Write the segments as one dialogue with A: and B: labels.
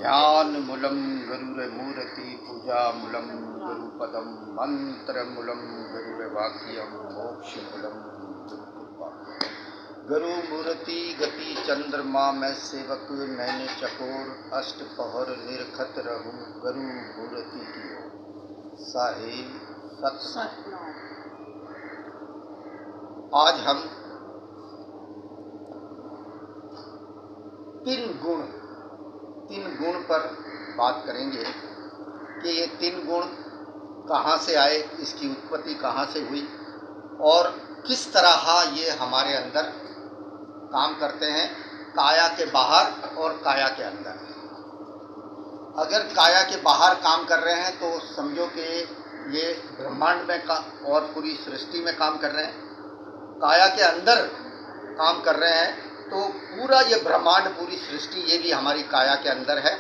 A: ध्यानमूलं गुरुर्मूर्ति पूजामूलं गुरुपदं मंत्रमूलं गुरुर्वाक्यं मोक्षमूलं गुरुकृपा। गुरुमूर्ति गति चंद्रमा में सेवक नैन चकोर अष्ट पहर निरखत रहूं गुरु मूर्ति की साहेब सतनाम। आज हम तीन गुण पर बात करेंगे कि ये तीन गुण कहाँ से आए, इसकी उत्पत्ति कहाँ से हुई और किस तरह ये हमारे अंदर काम करते हैं, काया के बाहर और काया के अंदर। अगर काया के बाहर काम कर रहे हैं तो समझो कि ये ब्रह्मांड में और पूरी सृष्टि में काम कर रहे हैं। काया के अंदर काम कर रहे हैं तो पूरा ये ब्रह्मांड, पूरी सृष्टि, ये भी हमारी काया के अंदर है।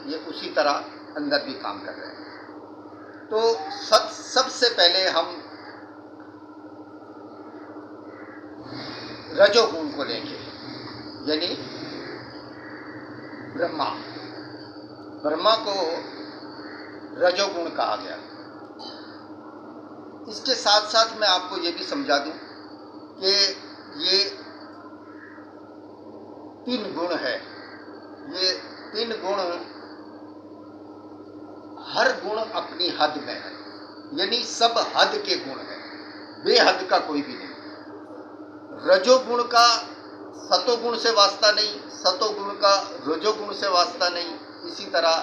A: ये उसी तरह अंदर भी काम कर रहे हैं। तो सबसे पहले हम रजोगुण को लेंगे, यानी ब्रह्मा को रजोगुण कहा गया। इसके साथ साथ मैं आपको ये भी समझा दूं कि ये तीन गुण है। ये तीन गुण, हर गुण अपनी हद में है, यानी सब हद के गुण हैं, बेहद का कोई भी नहीं। रजोगुण का सतोगुण से वास्ता नहीं, सतोगुण का रजोगुण से वास्ता नहीं, इसी तरह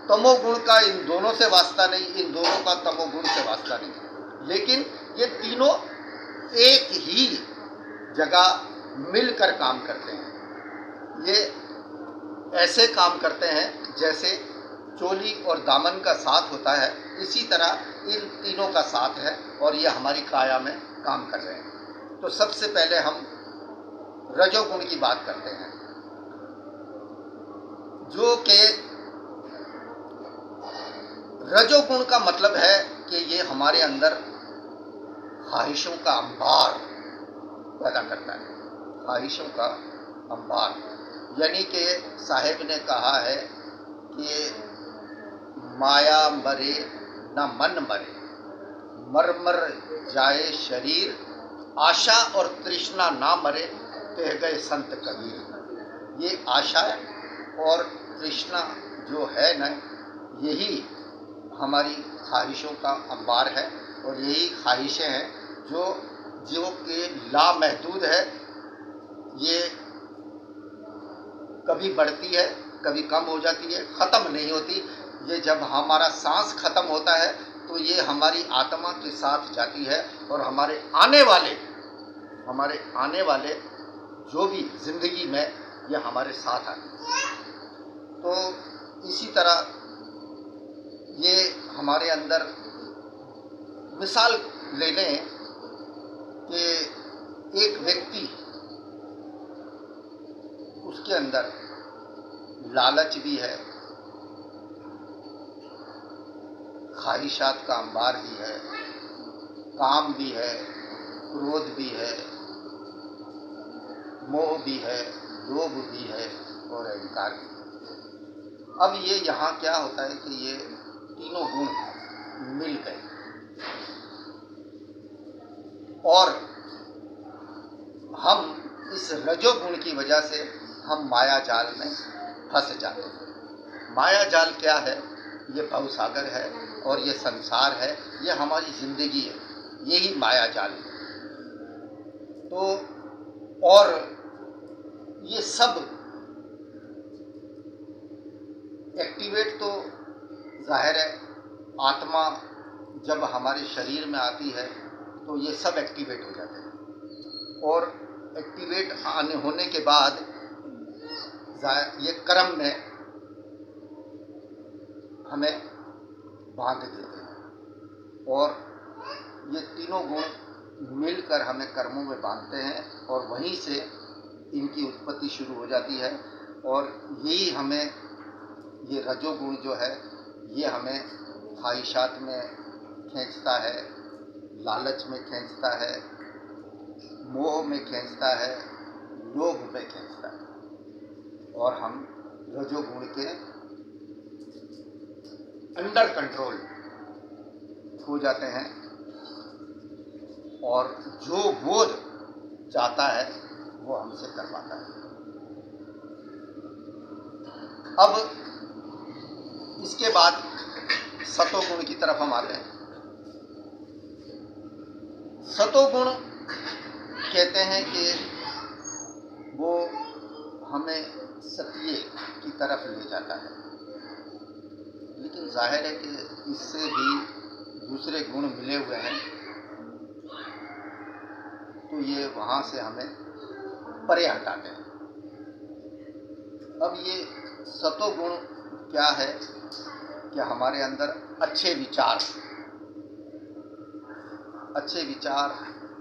A: तमोगुण का इन दोनों से वास्ता नहीं, इन दोनों का तमोगुण से वास्ता नहीं। लेकिन ये तीनों एक ही जगह मिलकर काम करते हैं। ये ऐसे काम करते हैं जैसे चोली और दामन का साथ होता है, इसी तरह इन तीनों का साथ है और ये हमारी काया में काम कर रहे हैं। तो सबसे पहले हम रजोगुण की बात करते हैं, जो कि रजोगुण का मतलब है कि ये हमारे अंदर ख्वाहिशों का अंबार पैदा करता है। ख्वाहिशों का अंबार, यानी कि साहेब ने कहा है कि माया मरे न मन मरे, मर मर जाए शरीर, आशा और तृष्णा ना मरे, कह गए संत कबीर। ये आशा और तृष्णा जो है न, यही हमारी ख्वाहिशों का अंबार है और यही ख्वाहिशें हैं जो कि लामहदूद है। ये कभी बढ़ती है, कभी कम हो जाती है, ख़त्म नहीं होती। ये जब हमारा सांस ख़त्म होता है तो ये हमारी आत्मा के साथ जाती है और हमारे आने वाले जो भी ज़िंदगी में ये हमारे साथ आती है। तो इसी तरह ये हमारे अंदर, मिसाल ले लें कि एक व्यक्ति, उसके अंदर लालच भी है, ख्वाहिशात का अंबार भी है, काम भी है, क्रोध भी है, मोह भी है, लोभ भी है और अहंकार भी है। अब ये यहाँ क्या होता है कि ये तीनों गुण मिल गए और हम इस रजोगुण की वजह से हम माया जाल में फंस जाते हैं। माया जाल क्या है? ये भवसागर है और ये संसार है, ये हमारी जिंदगी है, यही माया जाल है। तो और ये सब एक्टिवेट तो जाहिर है, आत्मा जब हमारे शरीर में आती है तो ये सब एक्टिवेट हो जाते हैं और एक्टिवेट होने के बाद ये कर्म में हमें बांध देते हैं और ये तीनों गुण मिलकर हमें कर्मों में बांधते हैं और वहीं से इनकी उत्पत्ति शुरू हो जाती है। और यही हमें, ये रजोगुण जो है, ये हमें ख्वाहिशात में खींचता है, लालच में खींचता है, मोह में खींचता है, लोभ में खींचता है और हम रजोगुण के अंडर कंट्रोल हो जाते हैं और जो वो चाहता है वो हमसे करवाता है। अब इसके बाद सतोगुण की तरफ हम आते हैं। सतोगुण कहते हैं कि वो हमें सत्य की तरफ ले जाता है, लेकिन जाहिर है कि इससे भी दूसरे गुण मिले हुए हैं, तो ये वहाँ से हमें परे हटाते हैं। अब ये सतोगुण क्या है कि हमारे अंदर अच्छे विचार,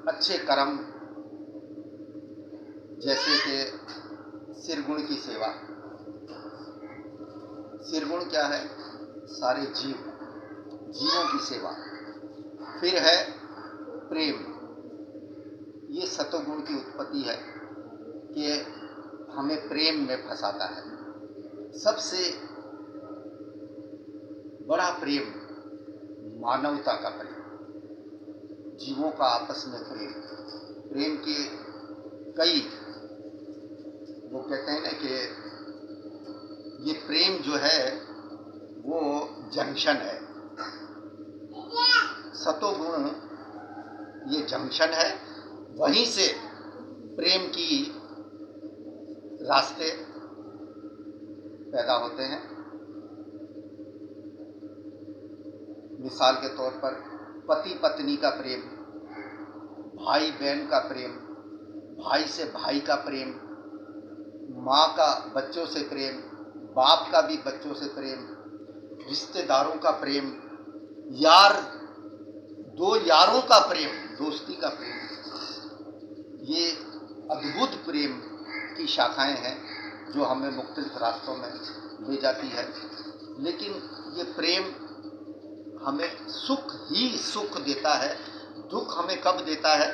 A: अच्छे कर्म, जैसे कि सिरगुण की सेवा। सिरगुण क्या है? सारे जीवों की सेवा। फिर है प्रेम। ये सतोगुण की उत्पत्ति है कि हमें प्रेम में फंसाता है। सबसे बड़ा प्रेम मानवता का प्रेम, जीवों का आपस में प्रेम के कई, वो कहते हैं ना कि ये प्रेम जो है वो जंक्शन है। सतोगुण ये जंक्शन है, वहीं से प्रेम की रास्ते पैदा होते हैं। मिसाल के तौर पर पति पत्नी का प्रेम, भाई बहन का प्रेम, भाई से भाई का प्रेम, माँ का बच्चों से प्रेम, बाप का भी बच्चों से प्रेम, रिश्तेदारों का प्रेम, दो यारों का प्रेम, दोस्ती का प्रेम। ये अद्भुत प्रेम की शाखाएं हैं जो हमें मुख्तलिफ रास्तों में ले जाती है। लेकिन ये प्रेम हमें सुख ही सुख देता है। दुख हमें कब देता है?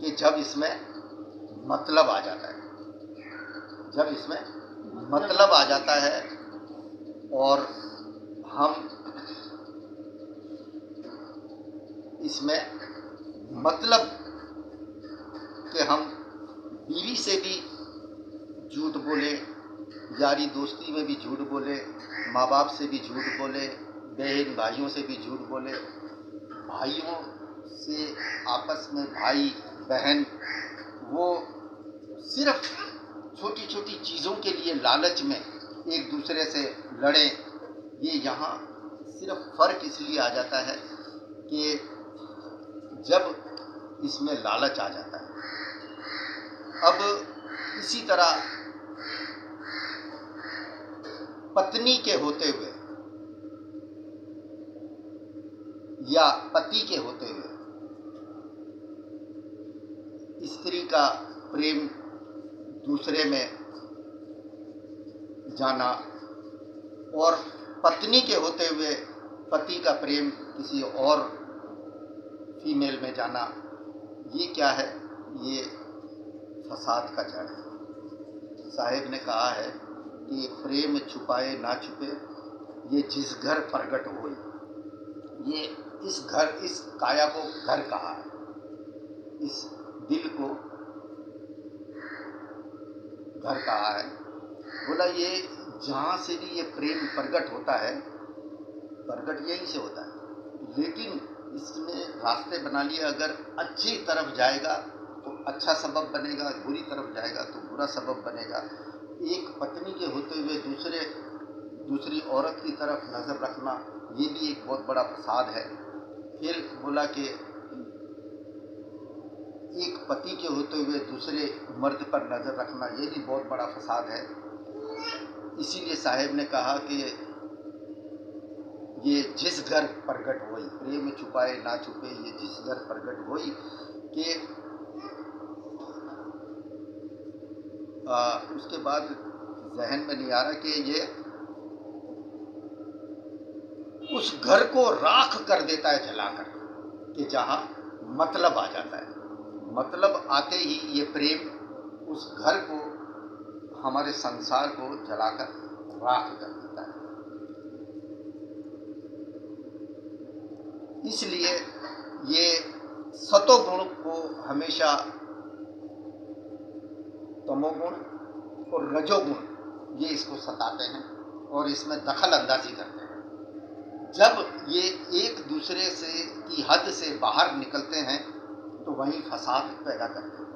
A: कि जब इसमें मतलब आ जाता है, जब इसमें मतलब आ जाता है और हम इसमें मतलब कि हम बीवी से भी झूठ बोले, यारी दोस्ती में भी झूठ बोले, माँ बाप से भी झूठ बोले, बहन भाइयों से भी झूठ बोले, भाइयों से आपस में भाई बहन वो सिर्फ छोटी छोटी चीज़ों के लिए लालच में एक दूसरे से लड़े। ये यहाँ सिर्फ फ़र्क इसलिए आ जाता है कि जब इसमें लालच आ जाता है। अब इसी तरह पत्नी के होते हुए या पति के होते हुए स्त्री का प्रेम दूसरे में जाना और पत्नी के होते हुए पति का प्रेम किसी और फीमेल में जाना, ये क्या है? ये फसाद का जड़ है। साहिब ने कहा है कि प्रेम छुपाए ना छुपे, ये जिस घर प्रगट होई। ये इस काया को घर कहा है, इस दिल को घर कहा है। बोला ये जहाँ से भी ये प्रेम प्रगट होता है, प्रगट यहीं से होता है। लेकिन इसमें रास्ते बना लिए, अगर अच्छी तरफ जाएगा तो अच्छा सबब बनेगा, बुरी तरफ जाएगा तो बुरा सबब बनेगा। एक पत्नी के होते हुए दूसरी औरत की तरफ नज़र रखना, ये भी एक बहुत बड़ा फसाद है। फिर बोला कि एक पति के होते हुए दूसरे मर्द पर नज़र रखना, ये भी बहुत बड़ा फसाद है। इसीलिए साहिब ने कहा कि ये जिस घर प्रगट होई, प्रेम छुपाए ना छुपे, ये जिस घर प्रगट होई कि उसके बाद जहन में नहीं आ रहा कि ये उस घर को राख कर देता है जलाकर, कि जहाँ मतलब आ जाता है। मतलब आते ही ये प्रेम उस घर को, हमारे संसार को जलाकर राख कर देता है। इसलिए ये सतोगुण को हमेशा तमोगुण और रजोगुण ये इसको सताते हैं और इसमें दखल अंदाजी करते हैं। जब ये एक दूसरे से की हद से बाहर निकलते हैं तो वहीं फसाद पैदा करते हैं।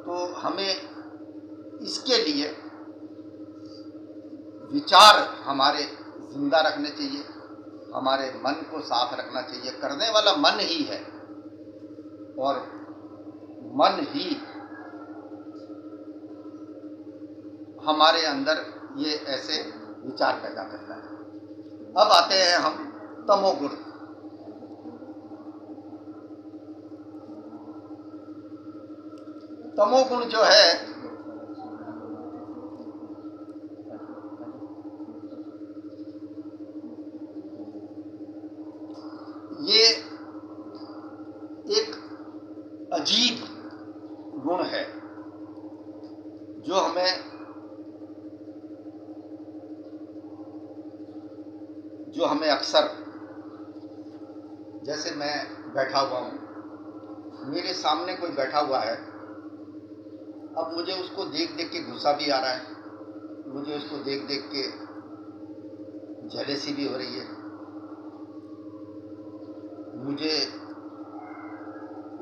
A: तो हमें इसके लिए विचार हमारे जिंदा रखने चाहिए, हमारे मन को साफ रखना चाहिए। करने वाला मन ही है और मन ही हमारे अंदर ये ऐसे विचार पैदा करता है। अब आते हैं हम तमोगुण। तमोगुण जो है ये एक अजीब गुण है जो हमें अक्सर, जैसे मैं बैठा हुआ हूँ, मेरे सामने कोई बैठा हुआ है, अब मुझे उसको देख देख के गुस्सा भी आ रहा है, मुझे उसको देख देख के जेलसी भी हो रही है, मुझे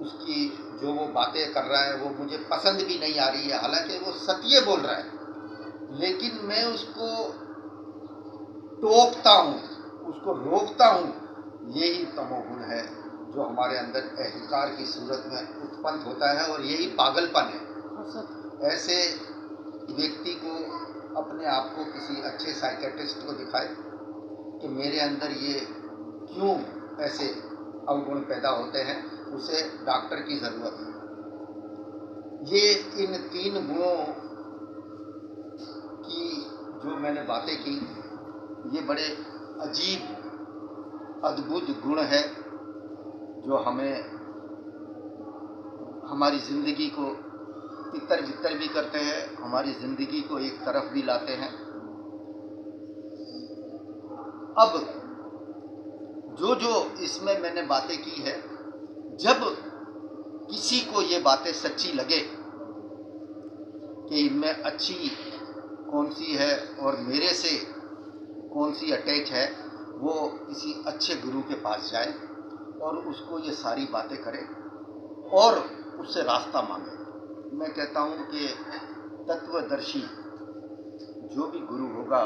A: उसकी जो वो बातें कर रहा है वो मुझे पसंद भी नहीं आ रही है। हालांकि वो सत्य बोल रहा है, लेकिन मैं उसको टोकता हूँ, उसको रोकता हूँ। यही तमोगुण है जो हमारे अंदर अहंकार की सूरत में उत्पन्न होता है और यही पागलपन है। ऐसे व्यक्ति को अपने आप को किसी अच्छे साइकेट्रिस्ट को दिखाए कि मेरे अंदर ये क्यों ऐसे अवगुण पैदा होते हैं, उसे डॉक्टर की ज़रूरत है। ये इन 3 गुणों की जो मैंने बातें की, ये बड़े अजीब अद्भुत गुण है जो हमें हमारी ज़िंदगी को तितर बितर भी करते हैं, हमारी ज़िंदगी को एक तरफ भी लाते हैं। अब जो इसमें मैंने बातें की है, जब किसी को ये बातें सच्ची लगे कि इनमें अच्छी कौन सी है और मेरे से कौन सी अटैच है, वो किसी अच्छे गुरु के पास जाए और उसको ये सारी बातें करे और उससे रास्ता मांगे। मैं कहता हूँ कि तत्वदर्शी जो भी गुरु होगा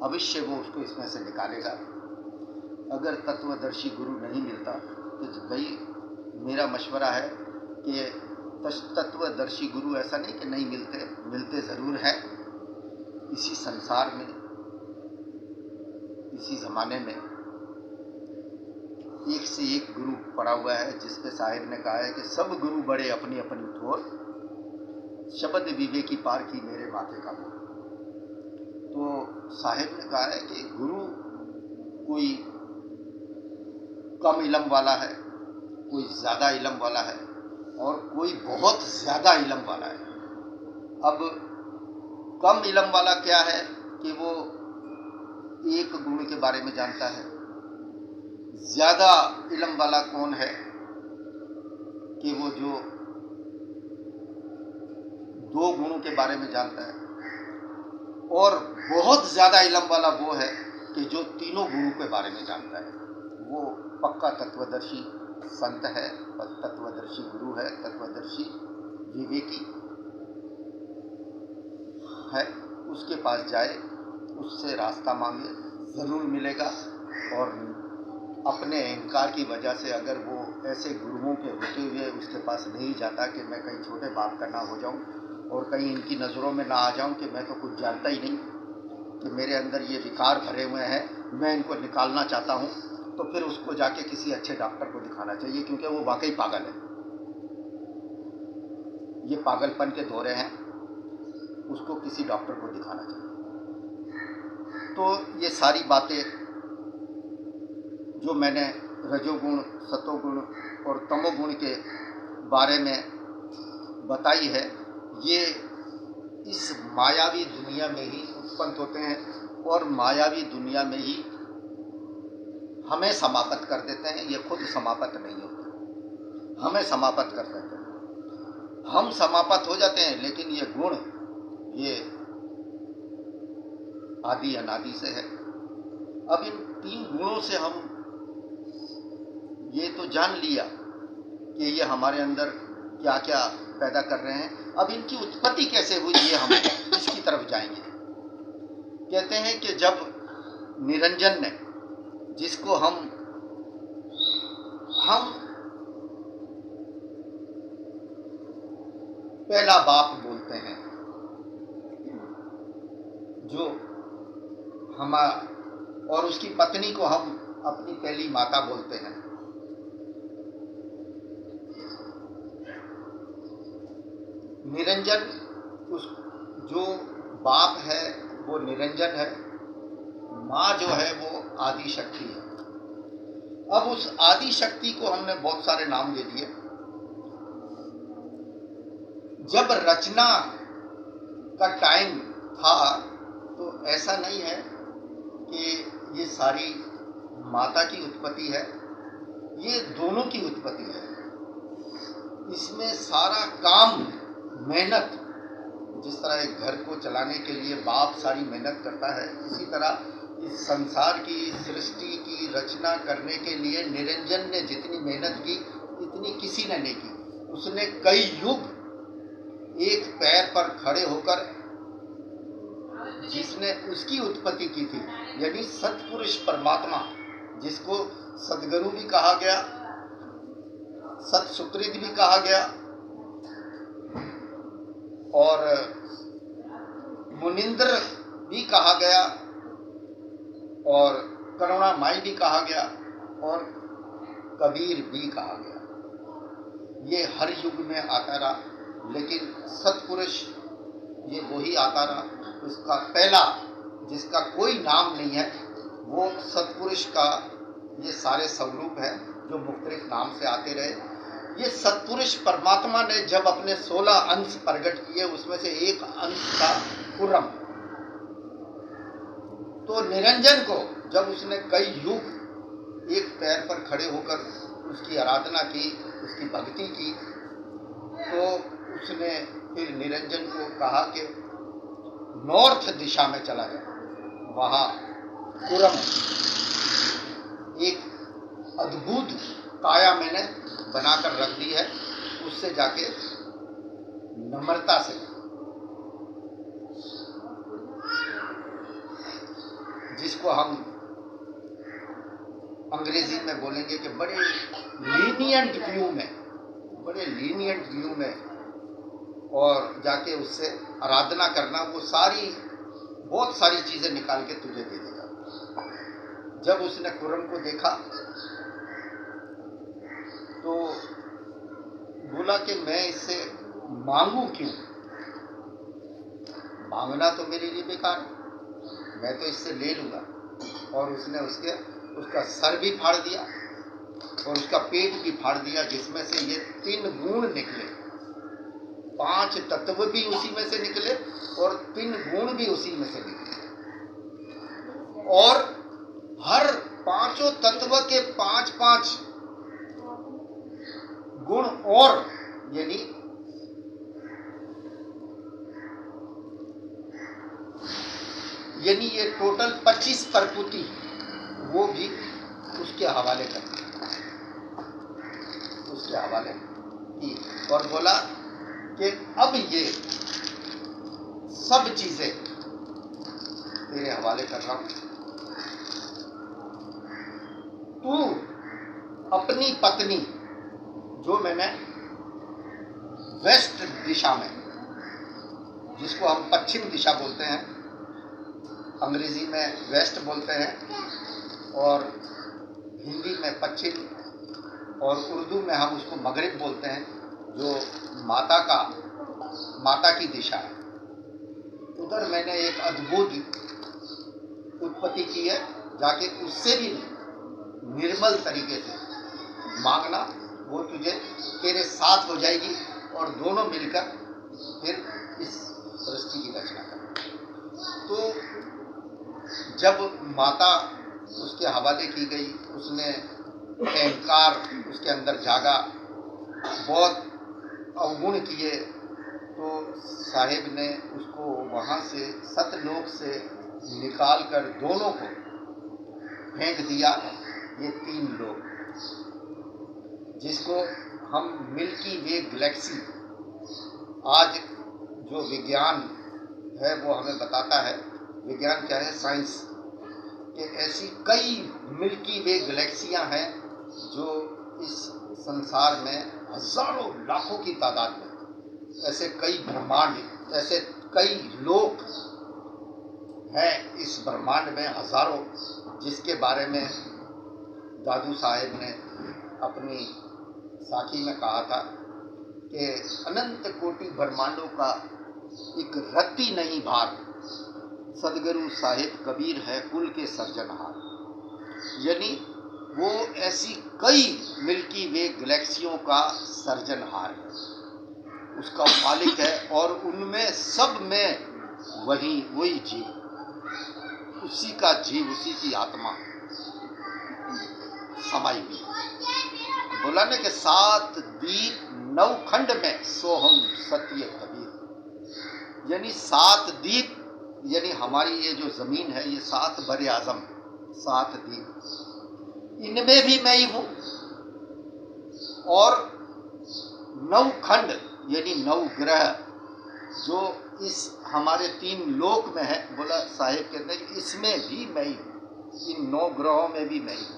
A: अवश्य वो उसको इसमें से निकालेगा। अगर तत्वदर्शी गुरु नहीं मिलता तो भाई मेरा मशवरा है कि तत्वदर्शी गुरु ऐसा नहीं कि नहीं मिलते ज़रूर हैं। इसी संसार में, इसी ज़माने में एक से एक गुरु पड़ा हुआ है, जिसपे साहिब ने कहा है कि सब गुरु बड़े अपनी अपनी ठोर, शब्द विवेकी पार की मेरे माथे का मोर। तो साहिब ने कहा है कि गुरु कोई कम इल्म वाला है, कोई ज़्यादा इल्म वाला है और कोई बहुत ज़्यादा इल्म वाला है। अब कम इल्म वाला क्या है कि वो एक गुण के बारे में जानता है। ज़्यादा इल्म वाला कौन है कि वो जो 2 गुणों के बारे में जानता है। और बहुत ज़्यादा इल्म वाला वो है कि जो 3 गुणों के बारे में जानता है। वो पक्का तत्वदर्शी संत है, तत्वदर्शी गुरु है, तत्वदर्शी विवेकी है। उसके पास जाए, उससे रास्ता मांगे, ज़रूर मिलेगा। और अपने अहंकार की वजह से अगर वो ऐसे गुरुओं के होते हुए उसके पास नहीं जाता कि मैं कहीं छोटे बाप का ना हो जाऊं और कहीं इनकी नज़रों में ना आ जाऊं कि मैं तो कुछ जानता ही नहीं, कि मेरे अंदर ये विकार भरे हुए हैं, मैं इनको निकालना चाहता हूं, तो फिर उसको जाके किसी अच्छे डॉक्टर को दिखाना चाहिए, क्योंकि वो वाकई पागल है। ये पागलपन के दौरे हैं, उसको किसी डॉक्टर को दिखाना चाहिए। तो ये सारी बातें जो मैंने रजोगुण, सतोगुण और तमोगुण के बारे में बताई है, ये इस मायावी दुनिया में ही उत्पन्न होते हैं और मायावी दुनिया में ही हमें समाप्त कर देते हैं। ये खुद समाप्त नहीं होते, हमें समाप्त कर देते हैं। हम समाप्त हो जाते हैं, लेकिन ये गुण ये आदि अनादि से है। अब इन 3 गुणों से हम ये तो जान लिया कि ये हमारे अंदर क्या क्या पैदा कर रहे हैं। अब इनकी उत्पत्ति कैसे हुई, ये हम इसकी तरफ जाएंगे। कहते हैं कि जब निरंजन ने, जिसको हम पहला बाप बोलते हैं, जो और उसकी पत्नी को हम अपनी पहली माता बोलते हैं। निरंजन, उस जो बाप है वो निरंजन है, माँ जो है वो आदि शक्ति है। अब उस आदि शक्ति को हमने बहुत सारे नाम दे दिए। जब रचना का टाइम था तो ऐसा नहीं है कि ये सारी माता की उत्पत्ति है, ये दोनों की उत्पत्ति है। इसमें सारा काम, मेहनत, जिस तरह एक घर को चलाने के लिए बाप सारी मेहनत करता है, इसी तरह इस संसार की सृष्टि की रचना करने के लिए निरंजन ने जितनी मेहनत की इतनी किसी ने नहीं की। उसने कई युग एक पैर पर खड़े होकर जिसने उसकी उत्पत्ति की थी, यानी सत्पुरुष परमात्मा, जिसको सदगुरु भी कहा गया, सत्सुकृत भी कहा गया और मुनिंद्र भी कहा गया और करुणामय भी कहा गया और कबीर भी कहा गया। ये हर युग में आता रहा, लेकिन सत्पुरुष ये वही आता रहा। उसका पहला, जिसका कोई नाम नहीं है, वो सत्पुरुष का ये सारे स्वरूप है जो मुख्तलिफ नाम से आते रहे। ये सत्पुरुष परमात्मा ने जब अपने 16 अंश प्रकट किए, उसमें से एक अंश था खुर्रम। तो निरंजन को जब उसने कई युग एक पैर पर खड़े होकर उसकी आराधना की, उसकी भक्ति की, तो उसने फिर निरंजन को कहा कि नॉर्थ दिशा में चला गया। वहाँ खुर्रम एक अद्भुत काया मैंने बनाकर रख दी है, उससे जाके नम्रता से, जिसको हम अंग्रेजी में बोलेंगे कि बड़े लीनियंट व्यू में और जाके उससे आराधना करना, वो बहुत सारी चीजें निकाल के तुझे दे देगा। जब उसने खुर्रम को देखा तो बोला कि मैं इससे मांगू क्यों, मांगना तो मेरे लिए बेकार है, मैं तो इससे ले लूंगा। और उसने उसका सर भी फाड़ दिया और उसका पेट भी फाड़ दिया, जिसमें से ये 3 गुण निकले। 5 तत्व भी उसी में से निकले और 3 गुण भी उसी में से निकले। और हर 5 तत्व के 5-5 गुण, और यानी ये टोटल 25 प्रकृति, वो भी उसके हवाले कर दी, उसके हवाले की। और बोला कि अब ये सब चीजें तेरे हवाले कर रहा हूं, तू अपनी पत्नी, जो मैंने वेस्ट दिशा में, जिसको हम पश्चिम दिशा बोलते हैं, अंग्रेजी में वेस्ट बोलते हैं और हिंदी में पश्चिम, और उर्दू में हम उसको मगरिब बोलते हैं, जो माता की दिशा है। उधर मैंने एक अद्भुत उत्पत्ति की है, जाके उससे भी निर्मल तरीके से मांगना, वो तुझे तेरे साथ हो जाएगी और दोनों मिलकर फिर इस सृष्टि की रचना करें। तो जब माता उसके हवाले की गई, उसने अहंकार उसके अंदर जागा, बहुत अवगुण किए, तो साहिब ने उसको वहाँ से सतलोक से निकाल कर दोनों को फेंक दिया। ये 3 लोग जिसको हम मिल्की वे गैलेक्सी, आज जो विज्ञान है वो हमें बताता है, विज्ञान क्या है, साइंस, कि ऐसी कई मिल्की वे गैलेक्सियां हैं जो इस संसार में हजारों लाखों की तादाद में, ऐसे कई ब्रह्मांड, ऐसे कई लोक हैं इस ब्रह्मांड में हजारों, जिसके बारे में दादू साहेब ने अपनी साखी में कहा था कि अनंत कोटि ब्रह्मांडों का एक रत्ती नहीं भार, सदगुरु साहिब कबीर है कुल के सर्जनहार। यानी वो ऐसी कई मिल्की वे गैलेक्सियों का सर्जनहार है, उसका मालिक है, और उनमें सब में वही जीव, उसी का जीव, उसी की आत्मा समाई हुई। बोला ना कि 7 दीप 9 खंड में सोहम सत्य कबीर, यानी 7 दीप, यानी हमारी ये जो जमीन है, ये 7 बर आजम, 7 दीप, इनमें भी मैं ही हूं, और 9 खंड यानी 9 ग्रह जो इस हमारे 3 लोक में है, बोला साहिब कहते हैं कि इसमें भी मैं ही हूँ, इन 9 ग्रहों में भी मैं ही हूँ।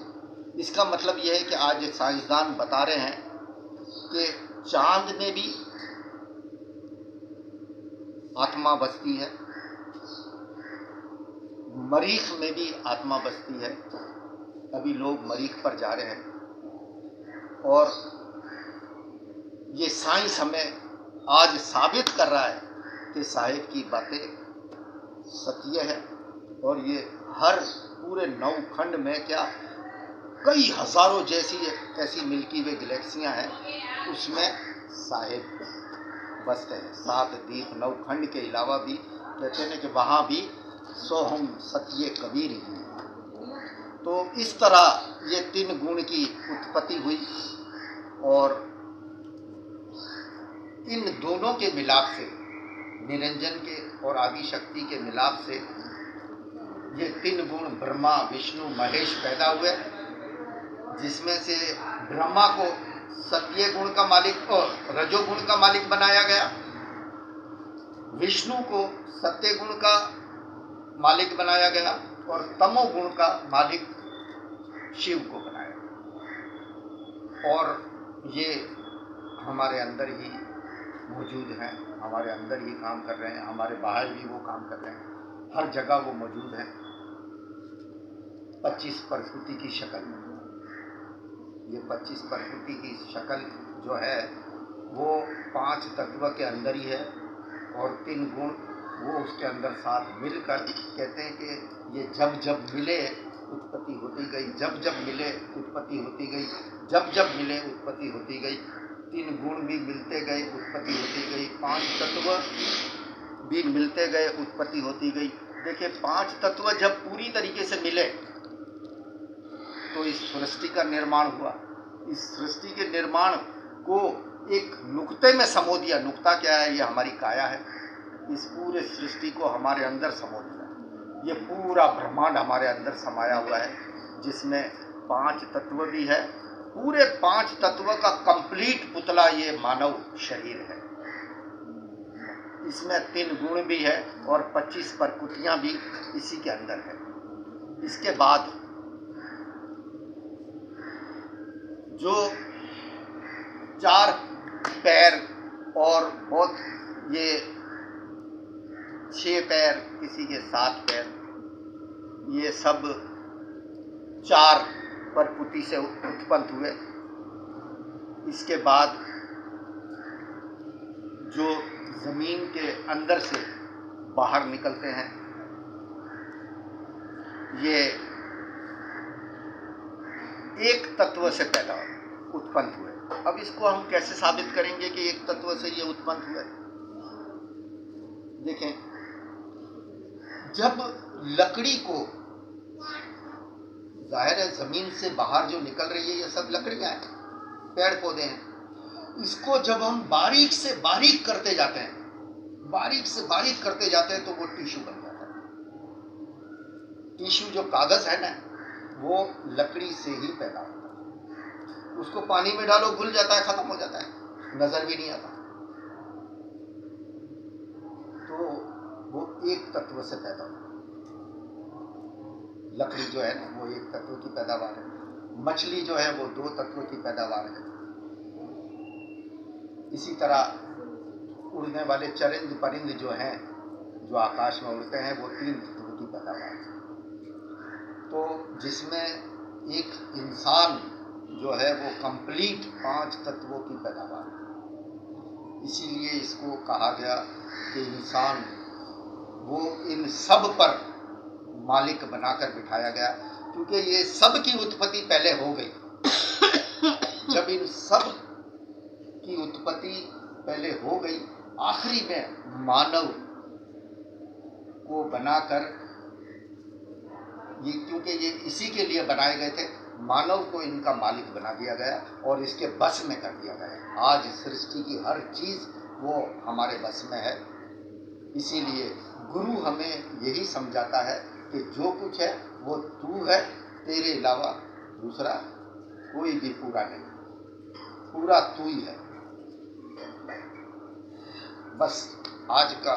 A: इसका मतलब यह है कि आज साइंसदान बता रहे हैं कि चांद में भी आत्मा बसती है, मरीख में भी आत्मा बसती है। अभी लोग मरीख पर जा रहे हैं, और ये साइंस हमें आज साबित कर रहा है कि साहिब की बातें सत्य है, और ये हर पूरे 9 खंड में क्या कई हजारों जैसी ऐसी मिल्की वे गैलेक्सियां हैं, उसमें साहिब बसते हैं। 7 दीप 9 खंड के अलावा भी कहते हैं कि वहाँ भी सोहम सत्य कबीर ही। तो इस तरह ये 3 गुण की उत्पत्ति हुई, और इन दोनों के मिलाप से, निरंजन के और आदि शक्ति के मिलाप से, ये 3 गुण ब्रह्मा विष्णु महेश पैदा हुए, जिसमें से ब्रह्मा को सत्य गुण का मालिक और रजोगुण का मालिक बनाया गया, विष्णु को सत्य गुण का मालिक बनाया गया, और तमोगुण का मालिक शिव को बनाया। और ये हमारे अंदर ही मौजूद हैं, हमारे अंदर ही काम कर रहे हैं, हमारे बाहर भी वो काम कर रहे हैं, हर जगह वो मौजूद हैं 25 प्रकृति की शक्ल में। ये 25 प्रकृति की शक्ल जो है वो 5 तत्व के अंदर ही है, और 3 गुण वो उसके अंदर साथ मिलकर कहते हैं कि ये जब जब मिले उत्पत्ति होती गई, जब जब मिले उत्पत्ति होती गई, जब जब मिले उत्पत्ति होती गई। 3 गुण भी मिलते गए, उत्पत्ति होती गई, 5 तत्व भी मिलते गए, उत्पत्ति होती गई। देखिए 5 तत्व जब पूरी तरीके से मिले तो इस सृष्टि का निर्माण हुआ। इस सृष्टि के निर्माण को एक नुक्ते में समो दिया। नुक्ता क्या है? ये हमारी काया है। इस पूरे सृष्टि को हमारे अंदर समो दिया। ये पूरा ब्रह्मांड हमारे अंदर समाया हुआ है, जिसमें 5 तत्व भी है। पूरे 5 तत्व का कंप्लीट पुतला ये मानव शरीर है। इसमें 3 गुण भी है और 25 प्रकृतियां भी इसी के अंदर है। इसके बाद जो 4 पैर और बहुत ये 6 पैर, किसी के 7 पैर, ये सब 4 प्रकृति से उत्पन्न हुए। इसके बाद जो जमीन के अंदर से बाहर निकलते हैं, ये एक तत्व से पैदा उत्पन्न हुए। अब इसको हम कैसे साबित करेंगे कि एक तत्व से ये उत्पन्न हुए? देखें, जब लकड़ी को जाहिर है जमीन से बाहर जो निकल रही है ये सब लकड़ियां हैं, पेड़ पौधे हैं। इसको जब हम बारीक से बारीक करते जाते हैं, बारीक से बारीक करते जाते हैं, तो वो टिश्यू बन जाता है। टिश्यू जो कागज है ना, वो लकड़ी से ही पैदा होता है। उसको पानी में डालो, घुल जाता है, खत्म हो जाता है, नजर भी नहीं आता। तो वो एक तत्व से पैदा होता है। लकड़ी जो है ना, वो एक तत्व की पैदावार है। मछली जो है वो दो तत्वों की पैदावार है। इसी तरह उड़ने वाले चरिंद परिंद जो हैं, जो आकाश में उड़ते हैं, वो तीन तत्वों की पैदावार है। तो जिसमें एक इंसान जो है वो कंप्लीट 5 तत्वों की पैदावार है। इसीलिए इसको कहा गया कि इंसान वो इन सब पर मालिक बनाकर बिठाया गया, क्योंकि ये सब की उत्पत्ति पहले हो गई। जब इन सब की उत्पत्ति पहले हो गई, आखिरी में मानव को बनाकर, ये क्योंकि ये इसी के लिए बनाए गए थे, मानव को इनका मालिक बना दिया गया और इसके बस में कर दिया गया। आज सृष्टि की हर चीज वो हमारे बस में है। इसीलिए गुरु हमें यही समझाता है कि जो कुछ है वो तू है, तेरे अलावा दूसरा कोई भी पूरा नहीं, पूरा तू ही है। बस आज का